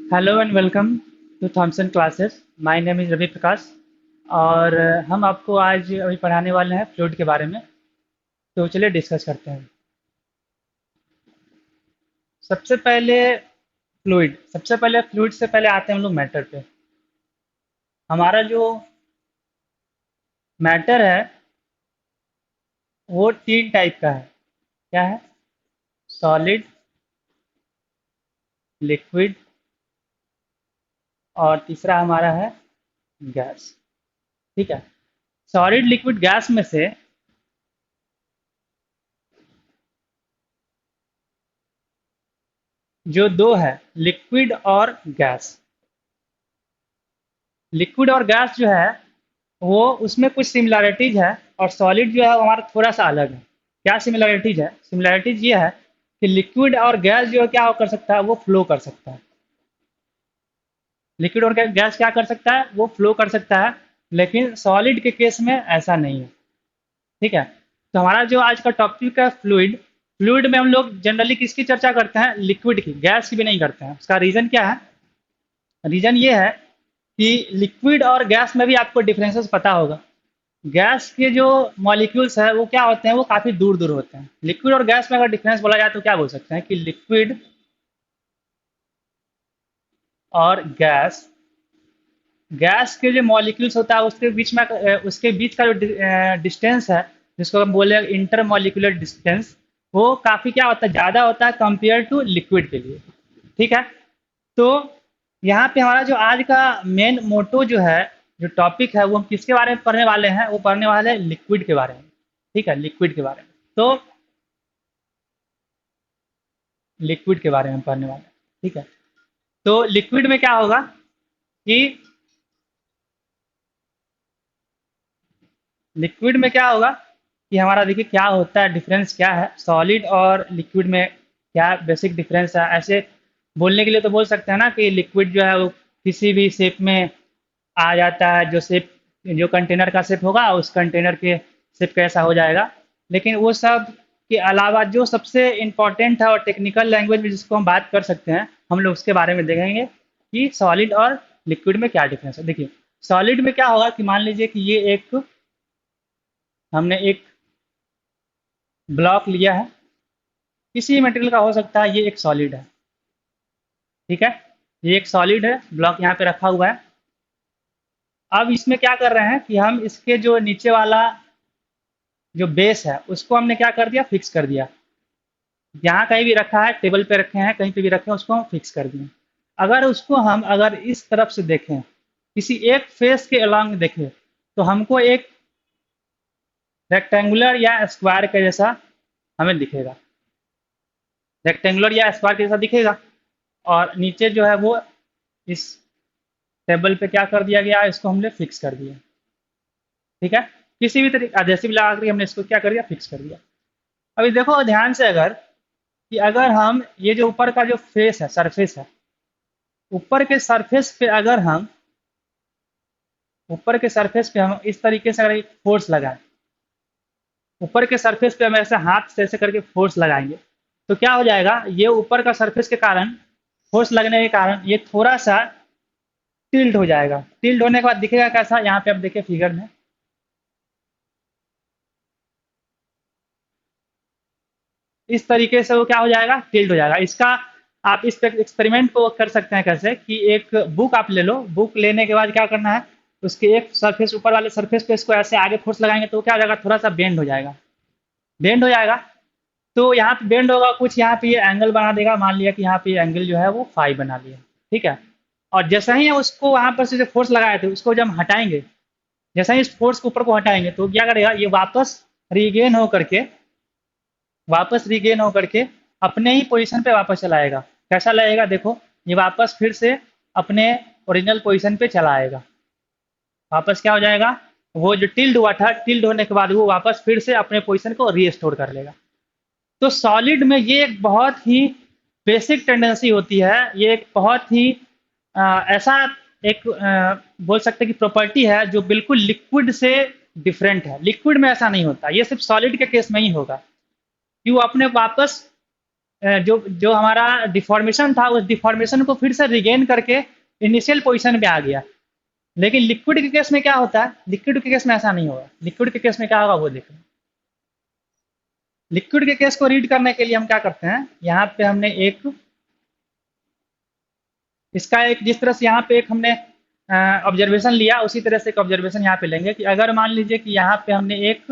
Hello and welcome to Thomson classes. My name is Ravi Prakash और हम आपको आज अभी पढ़ाने वाले हैं फ्लूइड के बारे में। तो चलिए डिस्कस करते हैं। सबसे पहले फ्लूइड से पहले आते हैं हम लोग मैटर पे। हमारा जो मैटर है वो तीन टाइप का है। क्या है? सॉलिड, लिक्विड और तीसरा हमारा है गैस। ठीक है। सॉलिड, लिक्विड, गैस में से जो दो है, लिक्विड और गैस। लिक्विड और गैस जो है वो उसमें कुछ सिमिलैरिटीज है और सॉलिड जो है वो हमारा थोड़ा सा अलग है। क्या सिमिलैरिटीज है? सिमिलैरिटीज ये है कि लिक्विड और गैस जो है क्या कर सकता है, वो फ्लो कर सकता है। लिक्विड और गैस क्या कर सकता है, वो फ्लो कर सकता है। लेकिन सॉलिड के केस में ऐसा नहीं है। ठीक है। तो हमारा जो आज का टॉपिक है फ्लूइड। फ्लूइड में हम लोग जनरली किसकी चर्चा करते हैं? लिक्विड की, गैस की भी नहीं करते हैं। उसका रीजन क्या है? रीजन ये है कि लिक्विड और गैस में भी आपको डिफरेंसेस पता होगा। गैस के जो मॉलिक्यूल्स है वो क्या होते हैं, वो काफ़ी दूर दूर होते हैं। लिक्विड और गैस में अगर डिफरेंस बोला जाए तो क्या बोल सकते हैं कि लिक्विड और गैस, गैस के जो मॉलिक्यूल्स होता है उसके बीच का जो डिस्टेंस है, जिसको हम बोले इंटर मॉलिक्यूलर डिस्टेंस, वो काफ़ी क्या होता है, ज़्यादा होता है कंपेयर टू लिक्विड के लिए। ठीक है। तो यहाँ पे हमारा जो आज का मेन मोटो जो है, जो टॉपिक है, वो हम किसके बारे में पढ़ने वाले हैं? वो पढ़ने वाले हैं लिक्विड के बारे में। ठीक है, लिक्विड के बारे में। तो लिक्विड के बारे में पढ़ने वाले हैं। ठीक है। तो लिक्विड में क्या होगा कि लिक्विड में क्या होगा कि हमारा देखिए क्या होता है, डिफरेंस क्या है सॉलिड और लिक्विड में, क्या बेसिक डिफरेंस है। ऐसे बोलने के लिए तो बोल सकते हैं ना कि लिक्विड जो है वो किसी भी शेप में आ जाता है। जो कंटेनर का शेप होगा उस कंटेनर के शेप कैसा हो जाएगा। लेकिन वो सब के अलावा जो सबसे इम्पोर्टेंट है और टेक्निकल लैंग्वेज में जिसको हम बात कर सकते हैं, हम लोग उसके बारे में देखेंगे कि सॉलिड और लिक्विड में क्या डिफरेंस है। देखिए, सॉलिड में क्या होगा कि मान लीजिए कि ये एक, हमने एक ब्लॉक लिया है, किसी मटेरियल का हो सकता है, ये एक सॉलिड है। ठीक है। ये एक सॉलिड है, ब्लॉक यहाँ पे रखा हुआ है। अब इसमें क्या कर रहे हैं कि हम इसके जो नीचे वाला जो बेस है उसको हमने क्या कर दिया, फिक्स कर दिया। यहाँ कहीं भी रखा है, टेबल पे रखे हैं, कहीं पे भी रखे हैं, उसको हम फिक्स कर दिए। अगर उसको हम अगर इस तरफ से देखें, किसी एक फेस के अलोंग देखें, तो हमको एक रेक्टेंगुलर या स्क्वायर के जैसा हमें दिखेगा। रेक्टेंगुलर या स्क्वायर के जैसा दिखेगा। और नीचे जो है वो इस टेबल पे क्या कर दिया गया, इसको हमने फिक्स कर दिया। ठीक है। किसी भी तरीके एडहेसिव लगा करके हमने इसको क्या कर दिया, फिक्स कर दिया। अभी देखो ध्यान से, अगर कि अगर हम ये जो ऊपर का जो फेस है, सरफेस है, ऊपर के सरफेस पे अगर हम ऊपर के सरफेस पे हम इस तरीके से अगर एक फोर्स लगाएं, ऊपर के सरफेस पे हम ऐसे हाथ से ऐसे करके फोर्स लगाएंगे, तो क्या हो जाएगा, ये ऊपर का सरफेस के कारण, फोर्स लगने के कारण ये थोड़ा सा टिल्ट हो जाएगा। टिल्ट होने के बाद दिखेगा कैसा, यहाँ पे आप देखिए फिगर में, इस तरीके से वो क्या हो जाएगा, टिल्ट हो जाएगा। इसका आप इस एक्सपेरिमेंट को कर सकते हैं कैसे कि एक बुक आप ले लो, बुक लेने के बाद क्या करना है, उसके एक सरफेस, ऊपर वाले सरफेस पे इसको ऐसे आगे फोर्स लगाएंगे तो क्या हो जाएगा, थोड़ा सा बेंड हो जाएगा। बेंड हो जाएगा। तो यहाँ पे बेंड होगा, कुछ यहाँ पे ये एंगल बना देगा। मान लिया कि यहाँ पे एंगल जो है वो फाई बना लिया। ठीक है। और जैसा ही उसको वहां पर से जो फोर्स लगाए थे उसको जब हम हटाएंगे, जैसा ही इस फोर्स को ऊपर को हटाएंगे तो क्या करेगा, ये वापस रीगेन होकर के अपने ही पोजीशन पे वापस चला आएगा। कैसा लगेगा देखो, ये वापस फिर से अपने ओरिजिनल पोजीशन पे चला आएगा। वापस क्या हो जाएगा, वो जो टिल्ड हुआ था, टिल्ड होने के बाद वो वापस फिर से अपने पोजीशन को रीस्टोर कर लेगा। तो सॉलिड में ये एक बहुत ही बेसिक टेंडेंसी होती है। ये एक बहुत ही ऐसा एक बोल सकते हैं कि प्रॉपर्टी है जो बिल्कुल लिक्विड से डिफरेंट है। लिक्विड में ऐसा नहीं होता, ये सिर्फ सॉलिड के केस में ही होगा कि वो अपने वापस जो जो हमारा डिफॉर्मेशन था उस डिफॉर्मेशन को फिर से रिगेन करके इनिशियल पोजीशन पे आ गया। लेकिन लिक्विड के केस में क्या होता है, लिक्विड के केस में ऐसा नहीं होगा। लिक्विड के केस में क्या होगा वो देखो। लिक्विड के केस को रीड करने के लिए हम क्या करते हैं, यहाँ पे हमने एक इसका एक जिस तरह से यहाँ पे एक हमने ऑब्जर्वेशन लिया, उसी तरह से एक ऑब्जर्वेशन यहाँ पे लेंगे कि अगर मान लीजिए कि यहाँ पे हमने एक,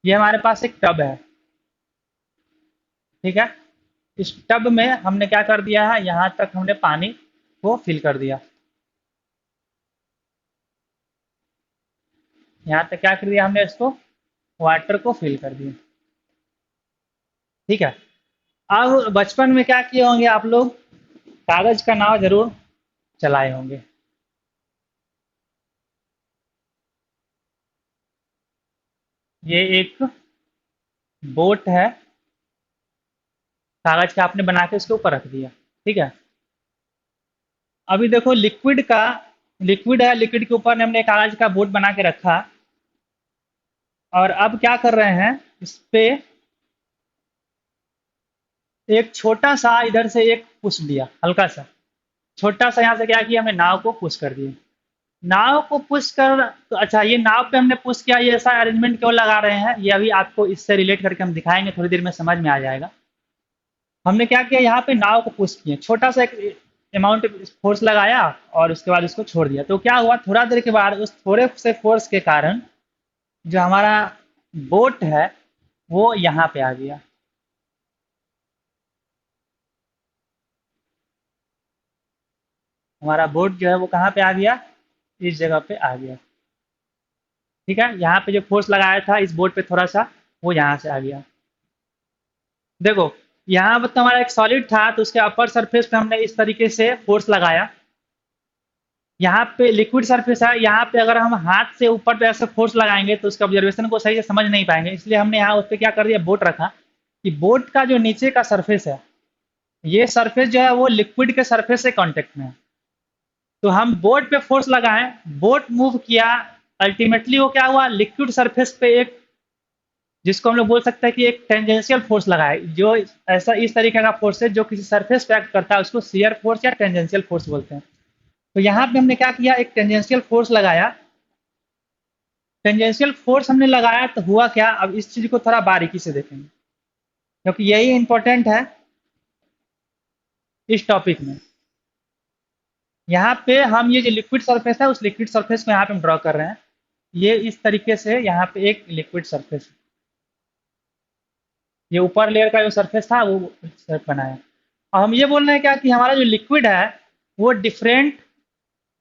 ये हमारे पास एक टब है, ठीक है। इस टब में हमने क्या कर दिया है, यहाँ तक हमने पानी को फिल कर दिया, यहाँ तक क्या कर दिया हमने, इसको वाटर को फिल कर दिया, ठीक है। अब बचपन में क्या किए होंगे आप लोग, कागज का नाव जरूर चलाए होंगे। ये एक बोट है, कागज का आपने बना के उसके ऊपर रख दिया, ठीक है। अभी देखो लिक्विड का, लिक्विड है, लिक्विड के ऊपर हमने कागज का बोट बना के रखा, और अब क्या कर रहे हैं, इस पे एक छोटा सा इधर से एक पुश दिया, हल्का सा छोटा सा, यहाँ से क्या किया हमने, नाव को पुश कर दिया। नाव को पुश कर, तो अच्छा ये नाव पे हमने पुश किया, ये ऐसा अरेंजमेंट क्यों लगा रहे हैं, ये अभी आपको इससे रिलेट करके हम दिखाएंगे, थोड़ी देर में समझ में आ जाएगा। हमने क्या किया, यहाँ पे नाव को पुश किए, छोटा सा एक अमाउंट फोर्स लगाया, और उसके बाद उसको छोड़ दिया। तो क्या हुआ, थोड़ा देर के बाद उस थोड़े से फोर्स के कारण जो हमारा बोट है वो यहाँ पे आ गया। हमारा बोट जो है वो कहाँ पे आ गया, इस जगह पे आ गया, ठीक है। यहाँ पे जो फोर्स लगाया था इस बोट पे थोड़ा सा, वो यहाँ से आ गया। देखो यहाँ पर तो हमारा एक सॉलिड था, तो उसके अपर सरफेस पे हमने इस तरीके से फोर्स लगाया। यहाँ पे लिक्विड सरफेस है, यहाँ पे अगर हम हाथ से ऊपर पे ऐसे फोर्स लगाएंगे तो उसके ऑब्जर्वेशन को सही से समझ नहीं पाएंगे, इसलिए हमने यहाँ उस पर क्या कर दिया, बोट रखा, कि बोट का जो नीचे का सरफेस है, ये सरफेस जो है वो लिक्विड के सरफेस से कांटेक्ट में है। तो हम बोट पे फोर्स लगाएं, बोट मूव किया, अल्टीमेटली वो क्या हुआ, लिक्विड सरफेस पे एक, जिसको हम लोग बोल सकते हैं कि एक टेंजेंशियल फोर्स लगाए, जो ऐसा इस तरीके का फोर्स है जो किसी सरफेस पे एक्ट करता है, उसको शियर फोर्स या टेंजेंशियल फोर्स बोलते हैं। तो यहाँ पे हमने क्या किया, एक टेंजेंशियल फोर्स लगाया। टेंजेंशियल फोर्स हमने लगाया तो हुआ क्या, अब इस चीज को थोड़ा बारीकी से देखेंगे, क्योंकि यही इंपॉर्टेंट है इस टॉपिक में। यहाँ पे हम ये जो लिक्विड सरफेस है उस लिक्विड सरफेस को यहाँ पे हम ड्रॉ कर रहे हैं। ये इस तरीके से यहाँ पे एक लिक्विड सरफेस है, ये ऊपर लेयर का जो सरफेस था वो सरफ बनाया। और हम ये बोल रहे हैं क्या, कि हमारा जो लिक्विड है वो डिफरेंट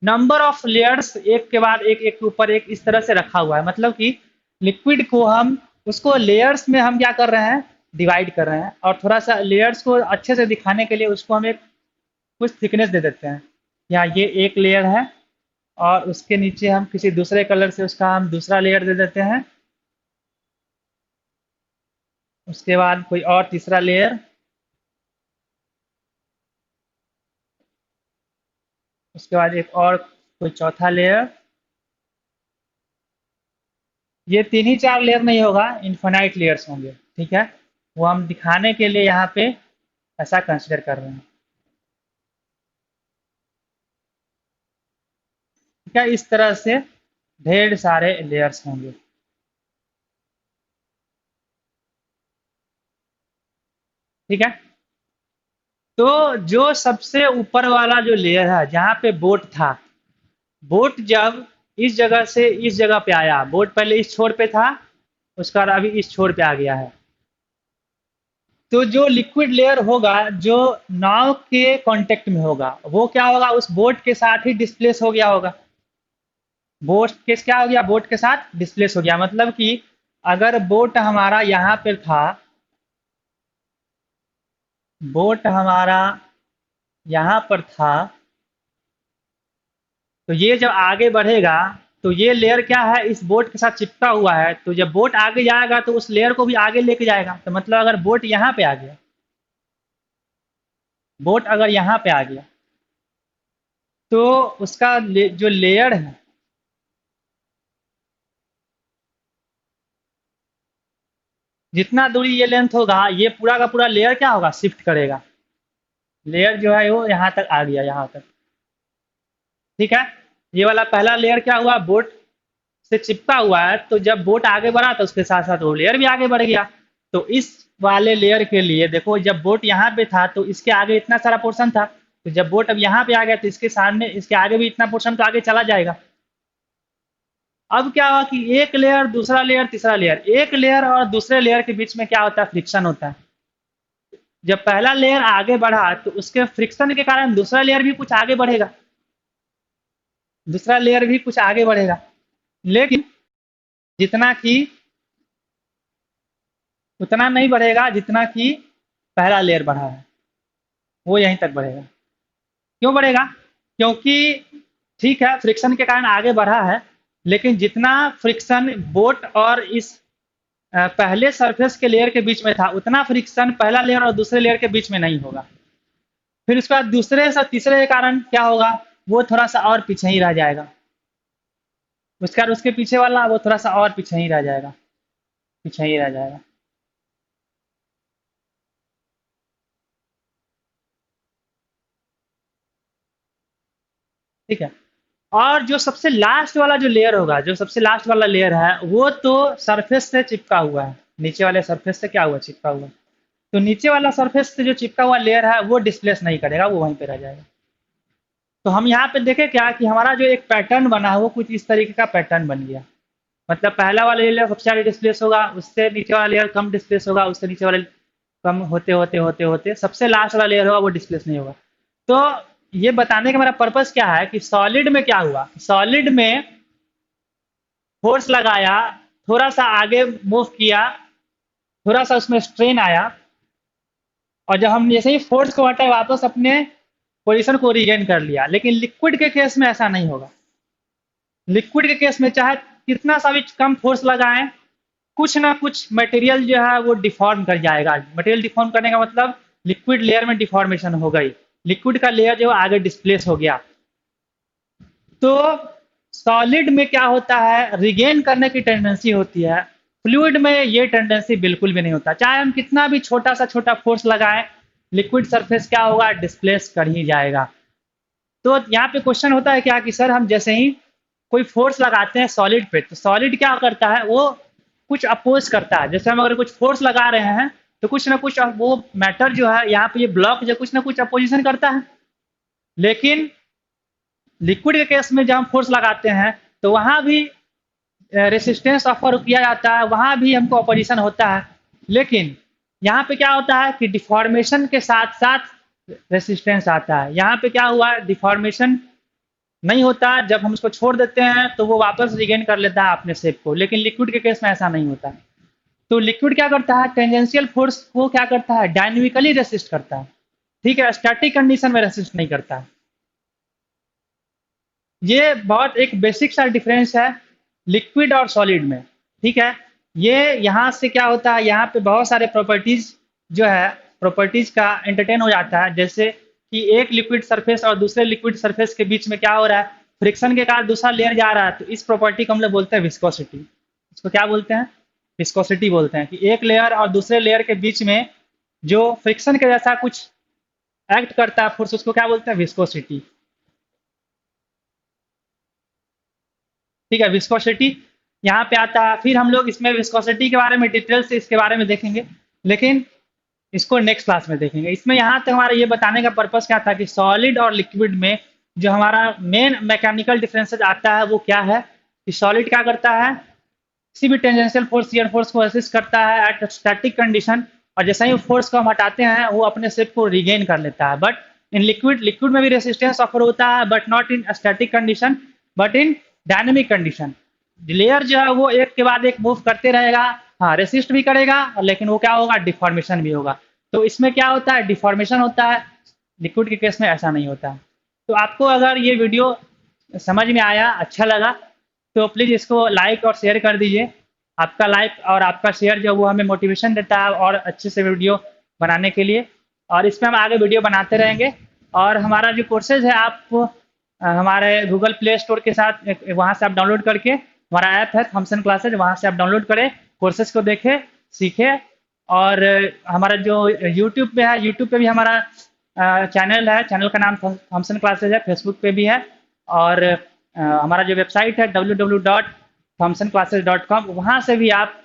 नंबर ऑफ लेयर्स, एक के बाद एक, एक के ऊपर एक, इस तरह से रखा हुआ है। मतलब कि लिक्विड को हम, उसको लेयर्स में हम क्या कर रहे हैं, डिवाइड कर रहे हैं, और थोड़ा सा लेयर्स को अच्छे से दिखाने के लिए उसको हम एक कुछ थिकनेस दे देते हैं। यहाँ ये एक लेयर है, और उसके नीचे हम किसी दूसरे कलर से उसका हम दूसरा लेयर दे देते हैं, उसके बाद कोई और तीसरा लेयर, उसके बाद एक और कोई चौथा लेयर। ये तीन ही चार लेयर नहीं होगा, इन्फिनाइट लेयर्स होंगे, ठीक है। वो हम दिखाने के लिए यहाँ पे ऐसा कंसिडर कर रहे हैं, ठीक है। इस तरह से ढेर सारे लेयर्स होंगे, ठीक है। तो जो सबसे ऊपर वाला जो लेयर है जहाँ पे बोट था, बोट जब इस जगह से इस जगह पे आया, बोट पहले इस छोर पे था, उसका अभी इस छोर पे आ गया है, तो जो लिक्विड लेयर होगा जो नाव के कांटेक्ट में होगा, वो क्या होगा, उस बोट के साथ ही डिस्प्लेस हो गया होगा। बोट के क्या हो गया, बोट के साथ डिस्प्लेस हो गया, मतलब कि अगर बोट हमारा यहाँ पे था, बोट हमारा यहाँ पर था, तो ये जब आगे बढ़ेगा तो ये लेयर क्या है, इस बोट के साथ चिपका हुआ है, तो जब बोट आगे जाएगा तो उस लेयर को भी आगे लेके जाएगा। तो मतलब अगर बोट यहाँ पे आ गया, बोट अगर यहाँ पे आ गया, तो उसका जो लेयर है, जितना दूरी ये लेंथ होगा ये पूरा का पूरा लेयर क्या होगा, शिफ्ट करेगा। लेयर जो है वो यहाँ तक आ गया, यहाँ तक। ठीक है, ये वाला पहला लेयर क्या हुआ, बोट से चिपका हुआ है, तो जब बोट आगे बढ़ा तो उसके साथ साथ वो लेयर भी आगे बढ़ गया। तो इस वाले लेयर के लिए देखो, जब बोट यहाँ पे था तो इसके आगे इतना सारा पोर्शन था, तो जब बोट अब यहाँ पे आ गया तो इसके सामने इसके आगे भी इतना पोर्शन तो आगे चला जाएगा। अब क्या हुआ कि एक लेयर, दूसरा लेयर, तीसरा लेयर, एक लेयर और दूसरे लेयर के बीच में क्या होता है, फ्रिक्शन होता है। जब पहला लेयर आगे बढ़ा तो उसके फ्रिक्शन के कारण दूसरा लेयर भी कुछ आगे बढ़ेगा, दूसरा लेयर भी कुछ आगे बढ़ेगा, लेकिन जितना कि उतना नहीं बढ़ेगा जितना कि पहला लेयर बढ़ा है, वो यहीं तक बढ़ेगा। क्यों बढ़ेगा, क्योंकि ठीक है फ्रिक्शन के कारण आगे बढ़ा है, लेकिन जितना फ्रिक्शन बोट और इस पहले सरफेस के लेयर के बीच में था उतना फ्रिक्शन पहला लेयर और दूसरे लेयर के बीच में नहीं होगा। फिर उसके बाद दूसरे से तीसरे के कारण क्या होगा, वो थोड़ा सा और पीछे ही रह जाएगा, उसके बाद उसके पीछे वाला वो थोड़ा सा और पीछे ही रह जाएगा, पीछे ही रह जाएगा। ठीक है, और जो सबसे लास्ट वाला जो लेयर होगा, जो सबसे लास्ट वाला लेयर है वो तो सरफेस से चिपका हुआ है, नीचे वाले सरफेस से क्या हुआ, चिपका हुआ। तो नीचे वाला सरफेस से जो चिपका हुआ लेयर है वो डिस्प्लेस नहीं करेगा, वो वहीं पे रह जाएगा। तो हम यहाँ पे देखें क्या कि हमारा जो एक पैटर्न बना है वो कुछ इस तरीके का पैटर्न बन गया। मतलब पहला वाला लेयर सबसे ज़्यादा डिस्प्लेस होगा, उससे नीचे वाला लेयर कम डिस्प्लेस होगा, उससे नीचे वाला कम होते होते होते होते सबसे लास्ट वाला लेयर होगा वो डिस्प्लेस नहीं होगा। तो ये बताने का मेरा पर्पस क्या है कि सॉलिड में क्या हुआ, सॉलिड में फोर्स लगाया, थोड़ा सा आगे मूव किया, थोड़ा सा उसमें स्ट्रेन आया, और जब हम जैसे ही फोर्स को हटाए वापस अपने पोजीशन को रिगेन कर लिया। लेकिन लिक्विड के केस में ऐसा नहीं होगा। लिक्विड के केस में चाहे कितना सा भी कम फोर्स लगाएं, कुछ ना कुछ मटेरियल जो है वो डिफॉर्म कर जाएगा। मटेरियल डिफॉर्म करने का मतलब लिक्विड लेयर में डिफॉर्मेशन हो गई, लिक्विड का लेयर जो आगे डिस्प्लेस हो गया। तो सॉलिड में क्या होता है, रिगेन करने की टेंडेंसी होती है, फ्लूइड में ये टेंडेंसी बिल्कुल भी नहीं होता। चाहे हम कितना भी छोटा सा छोटा फोर्स लगाएं, लिक्विड सरफेस क्या होगा, डिस्प्लेस कर ही जाएगा। तो यहाँ पे क्वेश्चन होता है क्या कि सर हम जैसे ही कोई फोर्स लगाते हैं सॉलिड पे, तो सॉलिड क्या करता है, वो कुछ अपोज करता है। जैसे हम अगर कुछ फोर्स लगा रहे हैं तो कुछ ना कुछ वो मैटर जो है यहाँ पे, ये ब्लॉक जो कुछ ना कुछ अपोजिशन करता है। लेकिन लिक्विड के केस में जब हम फोर्स लगाते हैं तो वहाँ भी रेसिस्टेंस ऑफर किया जाता है, वहाँ भी हमको अपोजिशन होता है। लेकिन यहाँ पे क्या होता है कि डिफॉर्मेशन के साथ साथ रेसिस्टेंस आता है। यहाँ पे क्या हुआ, डिफॉर्मेशन नहीं होता, जब हम उसको छोड़ देते हैं तो वो वापस रिगेन कर लेता है अपने शेप को। लेकिन लिक्विड के केस में ऐसा नहीं होता। तो लिक्विड क्या करता है, टेंजेंशियल फोर्स को क्या करता है, डायनेमिकली रेसिस्ट करता है। ठीक है, स्टैटिक कंडीशन में रेसिस्ट नहीं करता है। ये बहुत एक बेसिक सा डिफरेंस है लिक्विड और सॉलिड में। ठीक है, ये यहाँ से क्या होता है, यहाँ पे बहुत सारे प्रॉपर्टीज जो है, प्रॉपर्टीज का एंटरटेन हो जाता है। जैसे कि एक लिक्विड सरफेस और दूसरे लिक्विड सरफेस के बीच में क्या हो रहा है, फ्रिक्शन के कारण दूसरा लेयर जा रहा है, तो इस प्रॉपर्टी को हम लोग बोलते हैं विस्कोसिटी। इसको क्या बोलते हैं, विस्कोसिटी बोलते हैं। कि एक लेयर और दूसरे लेयर के बीच में जो फ्रिक्शन के जैसा कुछ एक्ट करता है फोर्स, उसको क्या बोलते हैं, विस्कोसिटी। ठीक है, विस्कोसिटी यहाँ पे आता है। फिर हम लोग इसमें विस्कोसिटी के बारे में डिटेल से इसके बारे में देखेंगे, लेकिन इसको नेक्स्ट क्लास में देखेंगे। इसमें यहाँ तक हमारा ये बताने का पर्पस क्या था कि सॉलिड और लिक्विड में जो हमारा मेन मैकेनिकल डिफरेंसेस आता है वो क्या है, कि सॉलिड क्या करता है, किसी भी टेंजेंशियल फोर्स, शियर फोर्स को असिस्ट करता है एट स्टैटिक कंडीशन, और जैसे ही फोर्स को हम हटाते हैं वो अपने शेप को रिगेन कर लेता है। बट इन लिक्विड, लिक्विड में भी रेसिस्टेंस ऑफर होता है, but not in static condition but in dynamic condition. Layer जो है वो एक के बाद एक मूव करते रहेगा, हाँ रेसिस्ट भी करेगा, लेकिन वो क्या होगा, डिफॉर्मेशन भी होगा। तो इसमें क्या होता है, डिफॉर्मेशन होता है, लिक्विड के केस में ऐसा नहीं होता। तो आपको अगर ये वीडियो समझ में आया, अच्छा लगा, तो प्लीज़ इसको लाइक और शेयर कर दीजिए। आपका लाइक और आपका शेयर जो वो हमें मोटिवेशन देता है और अच्छे से वीडियो बनाने के लिए, और इसमें हम आगे वीडियो बनाते रहेंगे। और हमारा जो कोर्सेज है आप हमारे गूगल प्ले स्टोर के साथ वहाँ से आप डाउनलोड करके, हमारा ऐप है थॉमसन क्लासेज, वहाँ से आप डाउनलोड करें, कोर्सेज को देखें सीखें। और हमारा जो यूट्यूब पे है, यूट्यूब पे भी हमारा चैनल है, चैनल का नाम थॉमसन क्लासेज है, फेसबुक पे भी है। और हमारा जो वेबसाइट है www.thompsonclasses.com, वहाँ से भी आप